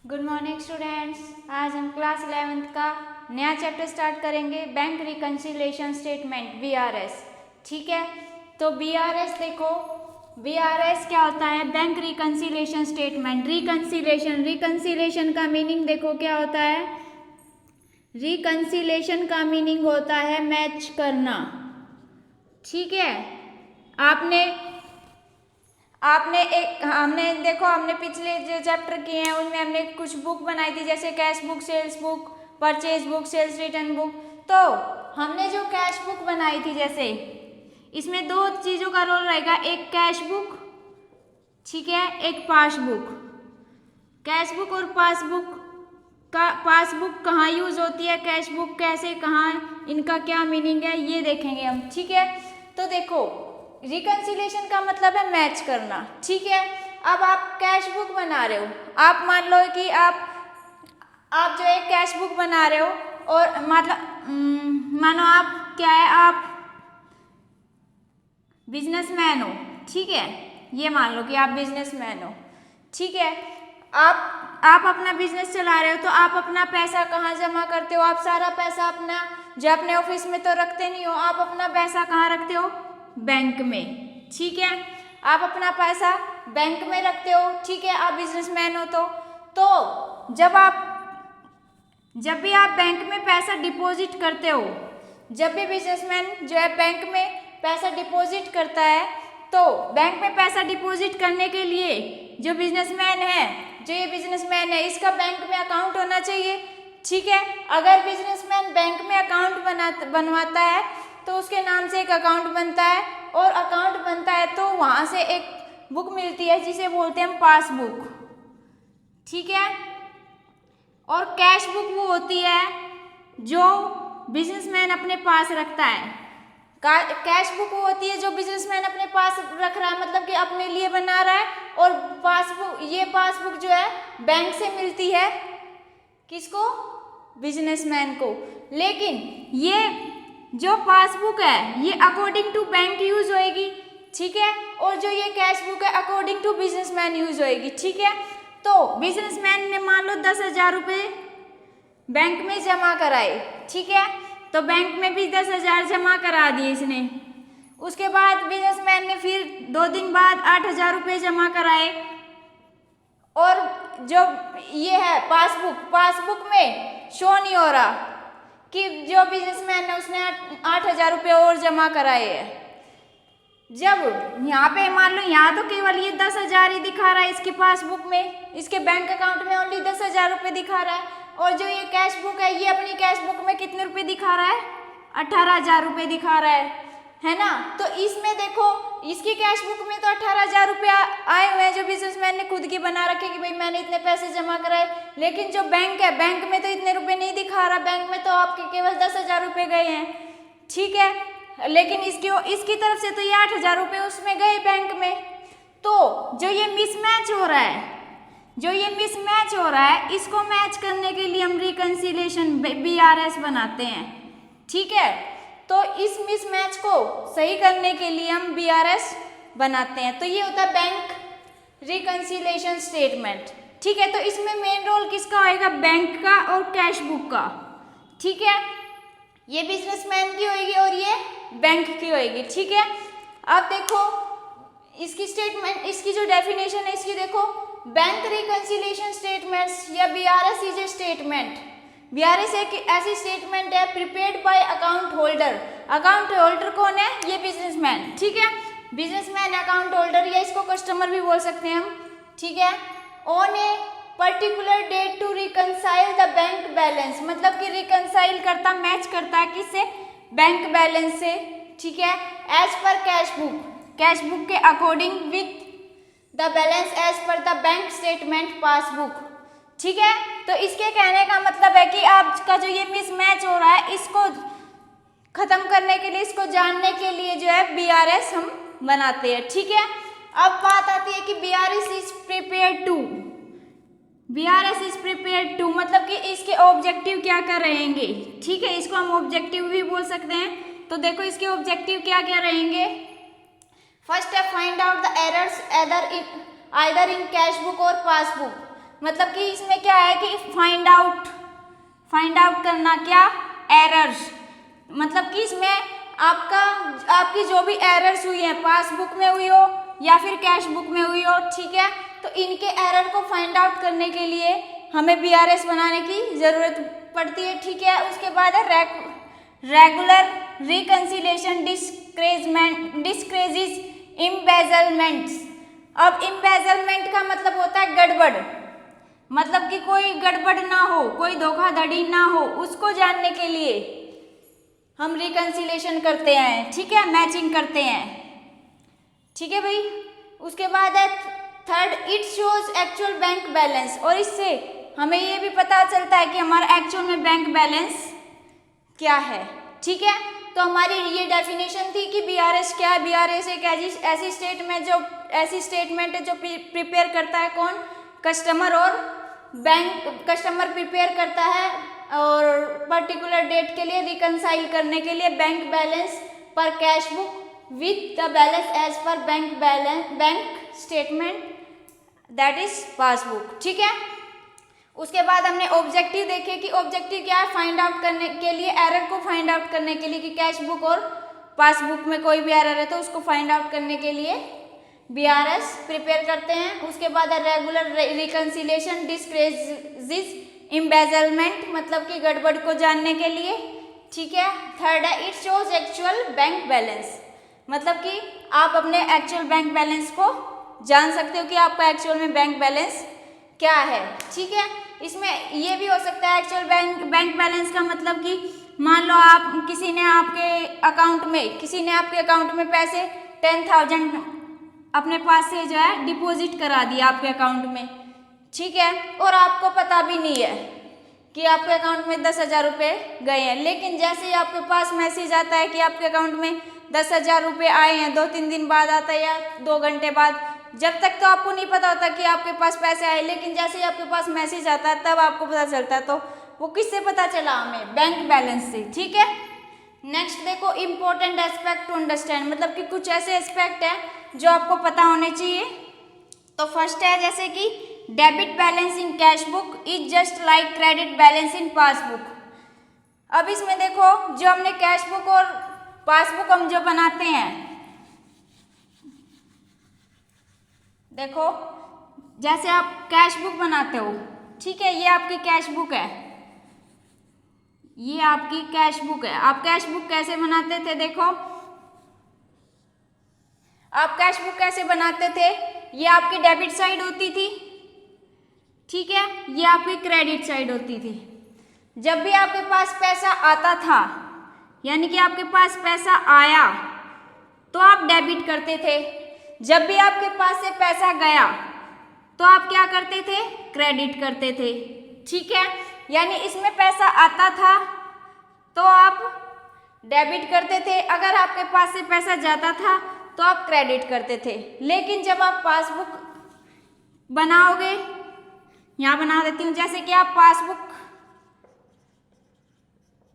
Good morning students. आज हम class 11th का नया चैप्टर स्टार्ट करेंगे, बैंक रिकन्सिलिएशन स्टेटमेंट BRS। ठीक है, तो BRS देखो, BRS क्या होता है? Bank reconciliation statement. रिकन्सिलिएशन का मीनिंग देखो क्या होता है? रिकन्सिलिएशन का मीनिंग होता है मैच करना। ठीक है, हमने पिछले जो चैप्टर किए हैं उनमें हमने कुछ बुक बनाई थी, जैसे cash book, sales book, purchase book, sales return book. तो हमने जो कैश बुक बनाई थी, जैसे इसमें दो चीज़ों का रोल रहेगा, एक कैश बुक, ठीक है, एक पासबुक। कैश बुक और पासबुक कहाँ यूज होती है, कैश बुक कैसे, कहाँ, इनका क्या मीनिंग है, ये देखेंगे हम। ठीक है, तो देखो रिकन्सिलिएशन का मतलब है मैच करना। ठीक है, अब आप कैश बुक बना रहे हो, आप मान लो कि आप जो एक कैश बुक बना रहे हो और मतलब मानो आप क्या है, आप बिजनेसमैन हो। ठीक है, ये मान लो कि आप बिजनेसमैन हो। ठीक है, आप अपना बिजनेस चला रहे हो, तो आप अपना पैसा कहाँ जमा करते हो? आप सारा पैसा अपना जो अपने ऑफिस में तो रखते नहीं हो, आप अपना पैसा कहाँ रखते हो? बैंक में। ठीक है, आप अपना पैसा बैंक में रखते हो। ठीक है, आप बिजनेसमैन हो तो जब भी आप बैंक में पैसा डिपॉजिट करते हो, जब भी बिजनेसमैन जो है बैंक में पैसा डिपॉजिट करता है, तो बैंक में पैसा डिपॉजिट करने के लिए जो बिजनेसमैन है इसका बैंक में अकाउंट होना चाहिए। ठीक है, अगर बिजनेसमैन बैंक में अकाउंट बनवाता है तो उसके नाम से एक अकाउंट बनता है, और अकाउंट बनता है तो वहाँ से एक बुक मिलती है जिसे बोलते हैं हम पासबुक। ठीक है, और कैश बुक वो होती है जो बिजनेसमैन अपने पास रखता है। कैश बुक वो होती है जो बिजनेसमैन अपने पास रख रहा है, मतलब कि अपने लिए बना रहा है, और पासबुक जो है बैंक से मिलती है किसको? बिजनेसमैन को। लेकिन ये जो पासबुक है ये अकॉर्डिंग टू बैंक यूज होएगी। ठीक है, और जो ये कैश बुक है अकॉर्डिंग टू बिजनेसमैन यूज होएगी। ठीक है, तो बिजनेसमैन ने मान लो 10,000 रुपये बैंक में जमा कराए। ठीक है, तो बैंक में भी 10,000 जमा करा दिए इसने। उसके बाद बिजनेसमैन ने फिर 2 दिन बाद 8,000 रुपये जमा कराए, और जो ये है पासबुक में शो नहीं हो रहा कि जो बिजनेसमैन है उसने 8,000 रुपये और जमा कराए हैं। जब यहाँ पे मान लो यहाँ तो केवल ये 10,000 ही दिखा रहा है इसके पासबुक में, इसके बैंक अकाउंट में ओनली 10,000 रुपये दिखा रहा है, और जो ये कैश बुक है ये अपनी कैश बुक में कितने रुपये दिखा रहा है? 18,000 रुपये दिखा रहा है ना। तो इसमें देखो इसकी कैश बुक में तो 18,000 रुपये आए हुए हैं जो बिजनेसमैन ने खुद की बना रखे कि भाई मैंने इतने पैसे जमा कराए, लेकिन जो बैंक है बैंक में तो इतने रुपये नहीं दिखा रहा, बैंक में तो आपके केवल 10,000 रुपये गए हैं। ठीक है, लेकिन इसकी तरफ से तो ये 8,000 रुपये उसमें गए बैंक में। तो जो ये मिसमैच हो रहा है इसको मैच करने के लिए हम रिकन्सिलिएशन BRS बनाते हैं। ठीक है, तो इस मिसमैच को सही करने के लिए हम BRS बनाते हैं। तो ये होता है बैंक रिकन्सिलिएशन स्टेटमेंट। ठीक है, तो इसमें मेन रोल किसका होएगा? बैंक का और कैश बुक का। ठीक है, ये बिजनेसमैन की होएगी और ये बैंक की होएगी। ठीक है, अब देखो इसकी स्टेटमेंट, इसकी जो डेफिनेशन है इसकी देखो, बैंक रिकन्सिलिएशन स्टेटमेंट्स या BRS is a statement. BRS एक ऐसी स्टेटमेंट है prepared by account holder. Account holder कौन है? ये बिजनेसमैन। ठीक है, बिजनेसमैन अकाउंट होल्डर, या इसको कस्टमर भी बोल सकते हैं हम। ठीक है, on a particular date to reconcile the bank balance, मतलब कि रिकनसाइल करता, मैच करता है किससे? बैंक बैलेंस से। ठीक है, एज पर कैश बुक के according with the balance as per the bank statement passbook. ठीक है, तो इसके कहने का मतलब है कि आपका जो ये मिसमैच हो रहा है इसको खत्म करने के लिए, इसको जानने के लिए जो है BRS हम बनाते हैं। ठीक है, अब बात आती है कि BRS इज प्रिपेयर्ड टू मतलब कि इसके ऑब्जेक्टिव क्या क्या रहेंगे। ठीक है, इसको हम ऑब्जेक्टिव भी बोल सकते हैं। तो देखो इसके ऑब्जेक्टिव क्या क्या रहेंगे। फर्स्ट है find out the errors either in cash book और पासबुक। मतलब कि इसमें क्या है कि फाइंड आउट करना, क्या, एरर्स, मतलब कि इसमें आपकी जो भी एरर्स हुई है पासबुक में हुई हो या फिर कैश बुक में हुई हो, ठीक है, तो इनके एरर को फाइंड आउट करने के लिए हमें बीआरएस बनाने की जरूरत पड़ती है, ठीक है। उसके बाद है रेगुलर रिकंसिलिएशन डिस्क्रेजिज इम्बेजलमेंट्स। अब इम्बेजलमेंट का मतलब होता है गड़बड़, मतलब कि कोई गड़बड़ ना हो, कोई धोखाधड़ी ना हो, उसको जानने के लिए हम रिकंसिलिएशन करते हैं, ठीक है, मैचिंग करते हैं, ठीक है भाई। उसके बाद है third, it shows actual bank balance, और इससे हमें ये भी पता चलता है कि हमारा एक्चुअल में बैंक बैलेंस क्या है, ठीक है। तो हमारी ये डेफिनेशन थी कि बीआरएस क्या है। बीआरएस एक ऐसी स्टेटमेंट है जो प्रिपेयर करता है कौन, कस्टमर, और कस्टमर प्रिपेयर करता है और पर्टिकुलर डेट के लिए रिकंसाइल करने के लिए bank balance per cash book with the balance as per bank statement, that is passbook, ठीक है। उसके बाद हमने ऑब्जेक्टिव देखे कि ऑब्जेक्टिव क्या है, फाइंड आउट करने के लिए, एरर को फाइंड आउट करने के लिए कि कैश बुक और पासबुक में कोई भी एरर है तो उसको फाइंड आउट करने के लिए बीआरएस प्रिपेयर करते हैं। उसके बाद रेगुलर रिकंसिलिएशन डिस्क्रेजिज इम्बेजलमेंट, मतलब कि गड़बड़ को जानने के लिए, ठीक है। थर्ड है it shows actual bank balance, मतलब कि आप अपने एक्चुअल बैंक बैलेंस को जान सकते हो कि आपका एक्चुअल में बैंक बैलेंस क्या है, ठीक है। इसमें ये भी हो सकता है एक्चुअल बैंक बैलेंस का मतलब कि मान लो किसी ने आपके अकाउंट में पैसे 10,000 अपने पास से जो है डिपॉजिट करा दिया आपके अकाउंट में, ठीक है, और आपको पता भी नहीं है कि आपके अकाउंट में 10,000 रुपये गए हैं। लेकिन जैसे ही आपके पास मैसेज आता है कि आपके अकाउंट में 10,000 रुपये आए हैं, 2-3 दिन बाद आता है या 2 घंटे बाद, जब तक तो आपको नहीं पता होता कि आपके पास पैसे आए, लेकिन जैसे ही आपके पास मैसेज आता है तब आपको पता चलता है। तो वो किससे पता चला हमें, बैंक बैलेंस से, ठीक है। नेक्स्ट देखो इम्पोर्टेंट एस्पेक्ट टू अंडरस्टैंड, मतलब कि कुछ ऐसे एस्पेक्ट हैं जो आपको पता होने चाहिए। तो फर्स्ट है जैसे कि debit balance in cash book is just like credit balance in passbook. अब इसमें देखो जो हमने कैश बुक और पासबुक हम जो बनाते हैं, देखो जैसे आप कैश बुक बनाते हो, ठीक है, ये आपकी कैश बुक है, ये आपकी कैश बुक है। आप कैश बुक कैसे बनाते थे, देखो आप कैश बुक कैसे बनाते थे, ये आपकी डेबिट साइड होती थी, ठीक है, ये आपकी क्रेडिट साइड होती थी। जब भी आपके पास पैसा आता था, यानी कि आपके पास पैसा आया तो आप डेबिट करते थे, जब भी आपके पास से पैसा गया तो आप क्या करते थे, क्रेडिट करते थे, ठीक है। यानी इसमें पैसा आता था तो आप डेबिट करते थे, अगर आपके पास से पैसा जाता था तो आप क्रेडिट करते थे। लेकिन जब आप पासबुक बनाओगे, यहाँ बना देती हूँ, जैसे कि आप पासबुक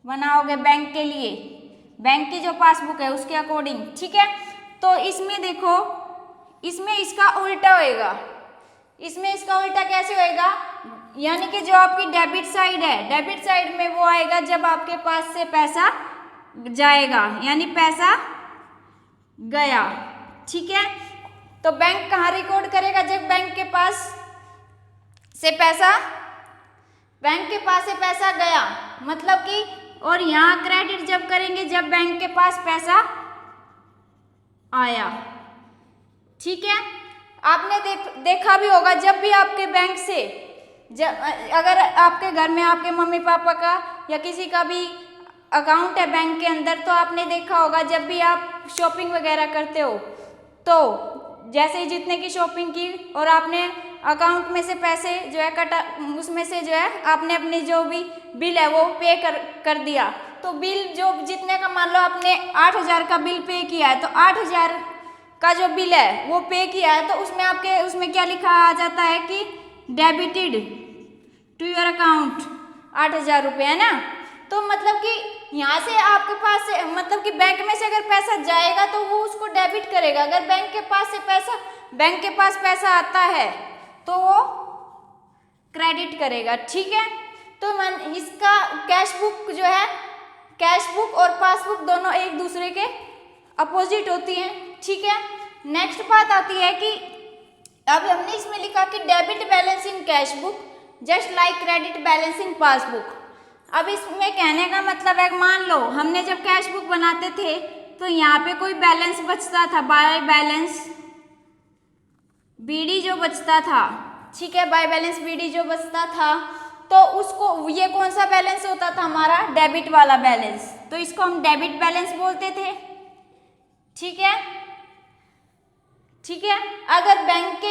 बनाओगे बैंक के लिए, बैंक की जो पासबुक है उसके अकॉर्डिंग, ठीक है, तो इसमें देखो इसमें इसका उल्टा होएगा। इसमें इसका उल्टा कैसे होएगा, यानी कि जो आपकी डेबिट साइड है, डेबिट साइड में वो आएगा जब आपके पास से पैसा जाएगा, यानी पैसा गया, ठीक है। तो बैंक कहाँ रिकॉर्ड करेगा, जब बैंक के पास से पैसा गया, मतलब कि, और यहाँ क्रेडिट जब करेंगे जब बैंक के पास पैसा आया, ठीक है। आपने देखा भी होगा जब भी आपके बैंक से अगर आपके घर में आपके मम्मी पापा का या किसी का भी अकाउंट है बैंक के अंदर, तो आपने देखा होगा जब भी आप शॉपिंग वगैरह करते हो तो जैसे ही जितने की शॉपिंग की और आपने अकाउंट में से पैसे जो है कटा, उसमें से जो है आपने अपनी जो भी बिल है वो पे कर दिया, तो बिल जो जितने का, मान लो आपने 8,000 का बिल पे किया है, तो 8,000 का जो बिल है वो पे किया है, तो उसमें क्या लिखा आ जाता है कि डेबिटेड टू योर अकाउंट 8,000 रुपये, है ना। तो मतलब कि यहाँ से आपके पास से, मतलब कि बैंक में से अगर पैसा जाएगा तो वो उसको डेबिट करेगा, अगर बैंक के पास पैसा आता है तो वो क्रेडिट करेगा। ठीक है, तो इसका कैश बुक जो है, कैश बुक और पासबुक दोनों एक दूसरे के अपोजिट होती हैं। ठीक है, नेक्स्ट बात आती है कि अब हमने इसमें लिखा कि debit balance in cash book just like credit balance in passbook. अब इसमें कहने का मतलब है, मान लो हमने जब कैश बुक बनाते थे तो यहाँ पे कोई बैलेंस बचता था, बाय बैलेंस बीडी जो बचता था। ठीक है, बाय बैलेंस बीडी जो बचता था, तो उसको, ये कौन सा बैलेंस होता था हमारा, डेबिट वाला बैलेंस, तो इसको हम डेबिट बैलेंस बोलते थे। ठीक है, ठीक है, अगर बैंक के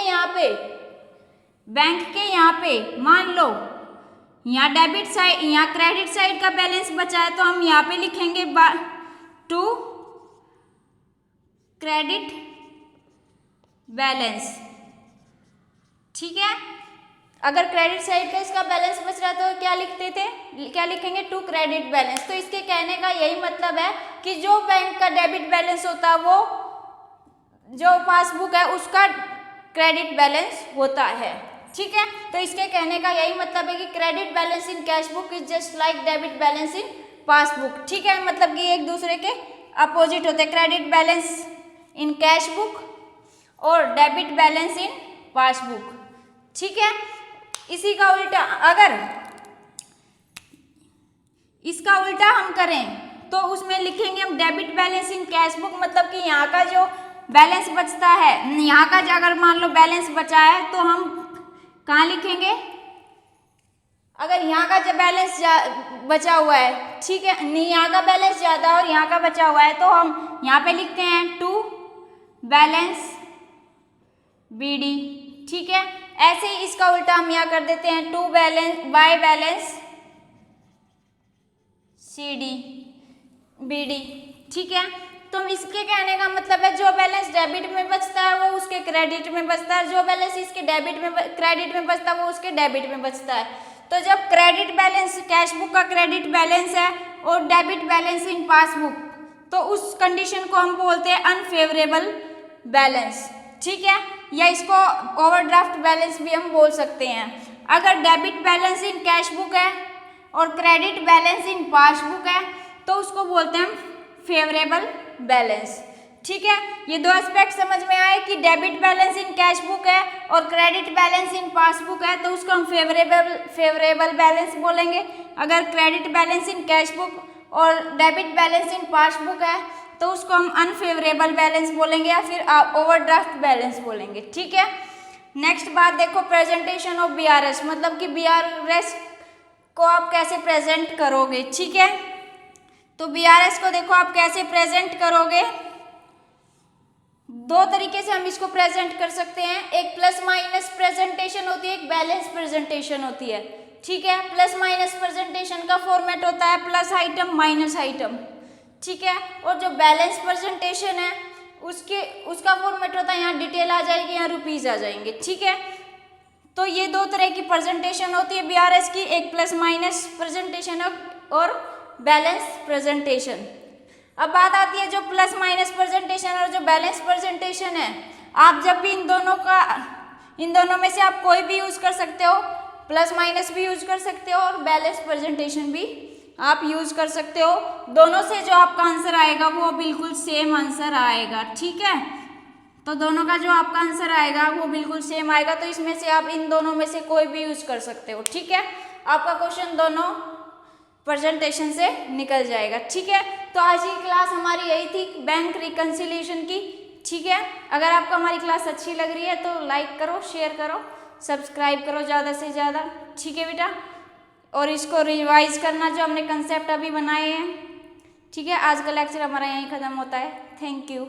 यहाँ पे मान लो यहाँ डेबिट साइड, यहाँ क्रेडिट साइड का बैलेंस बचा है, तो हम यहाँ पे लिखेंगे टू क्रेडिट बैलेंस। ठीक है, अगर क्रेडिट साइड का इसका बैलेंस बच रहा है तो क्या लिखते थे, क्या लिखेंगे, टू क्रेडिट बैलेंस। तो इसके कहने का यही मतलब है कि जो बैंक का डेबिट बैलेंस होता है वो जो पासबुक है उसका क्रेडिट बैलेंस होता है। ठीक है, तो इसके कहने का यही मतलब है कि credit balance in cash book is just like debit balance in passbook. ठीक है, मतलब कि एक दूसरे के अपोजिट होते हैं, credit balance in cash book और डेबिट बैलेंस इन पासबुक। ठीक है, इसी का उल्टा, अगर इसका उल्टा हम करें तो उसमें लिखेंगे हम debit balance in cash book, मतलब कि यहाँ का जो बैलेंस बचता है, यहाँ का जो अगर मान लो बैलेंस बचा है तो हम कहाँ लिखेंगे, अगर यहाँ का जो बैलेंस बचा हुआ है, ठीक है, नहीं यहाँ का बैलेंस ज़्यादा और यहाँ का बचा हुआ है, तो हम यहाँ पे लिखते हैं टू बैलेंस बीडी। ठीक है, ऐसे ही इसका उल्टा हम यहाँ कर देते हैं to balance by balance CD BD. ठीक है, तो इसके कहने का मतलब है जो बैलेंस डेबिट में बचता है वो उसके क्रेडिट में बचता है, जो बैलेंस इसके क्रेडिट में बचता है वो उसके डेबिट में बचता है। तो जब क्रेडिट बैलेंस कैश बुक का क्रेडिट बैलेंस है और डेबिट बैलेंस इन पासबुक, तो उस कंडीशन को हम बोलते हैं अनफेवरेबल बैलेंस। ठीक है, या इसको ओवरड्राफ्ट बैलेंस भी हम बोल सकते हैं। अगर debit balance in cash book है और क्रेडिट बैलेंस इन पासबुक है तो उसको बोलते हैं फेवरेबल बैलेंस। ठीक है, ये दो एस्पेक्ट समझ में आए कि debit balance in cash book है और क्रेडिट बैलेंस इन पासबुक है तो उसको हम फेवरेबल बैलेंस बोलेंगे। अगर credit balance in cash book और डेबिट बैलेंस इन पासबुक है तो उसको हम अनफेवरेबल बैलेंस बोलेंगे या फिर ओवरड्राफ्ट बैलेंस बोलेंगे। ठीक है, नेक्स्ट बात देखो, प्रेजेंटेशन ऑफ बीआरएस, मतलब कि बीआरएस को आप कैसे प्रेजेंट करोगे। ठीक है, तो बीआरएस को देखो आप कैसे प्रेजेंट करोगे, दो तरीके से हम इसको प्रेजेंट कर सकते हैं। एक प्लस माइनस प्रेजेंटेशन होती है, एक बैलेंस प्रेजेंटेशन होती है। ठीक है, प्लस माइनस प्रेजेंटेशन का फॉर्मेट होता है प्लस आइटम माइनस आइटम। ठीक है, और जो बैलेंस प्रेजेंटेशन है उसका फॉर्मेट होता है, यहाँ डिटेल आ जाएगी, यहाँ रुपीज आ जाएंगे। ठीक है, तो ये दो तरह की प्रेजेंटेशन होती है बीआरएस की, एक प्लस माइनस प्रेजेंटेशन और बैलेंस प्रेजेंटेशन। अब बात आती है जो प्लस माइनस प्रेजेंटेशन और जो बैलेंस प्रेजेंटेशन है, आप जब भी इन दोनों में से आप कोई भी यूज कर सकते हो, प्लस माइनस भी यूज कर सकते हो और बैलेंस प्रेजेंटेशन भी आप यूज कर सकते हो। दोनों से जो आपका आंसर आएगा वो बिल्कुल सेम आंसर आएगा। ठीक है, तो दोनों का जो आपका आंसर आएगा वो बिल्कुल सेम आएगा, तो इसमें से आप इन दोनों में से कोई भी यूज कर सकते हो। ठीक है, आपका क्वेश्चन दोनों प्रेजेंटेशन से निकल जाएगा। ठीक है, तो आज की क्लास हमारी यही थी बैंक रिकंसिलिएशन की। ठीक है, अगर आपको हमारी क्लास अच्छी लग रही है तो लाइक करो, शेयर करो, सब्सक्राइब करो ज़्यादा से ज़्यादा। ठीक है बेटा, और इसको रिवाइज करना जो हमने कंसेप्ट अभी बनाए हैं। ठीक है, आज का लेक्चर हमारा यहीं ख़त्म होता है। Thank you.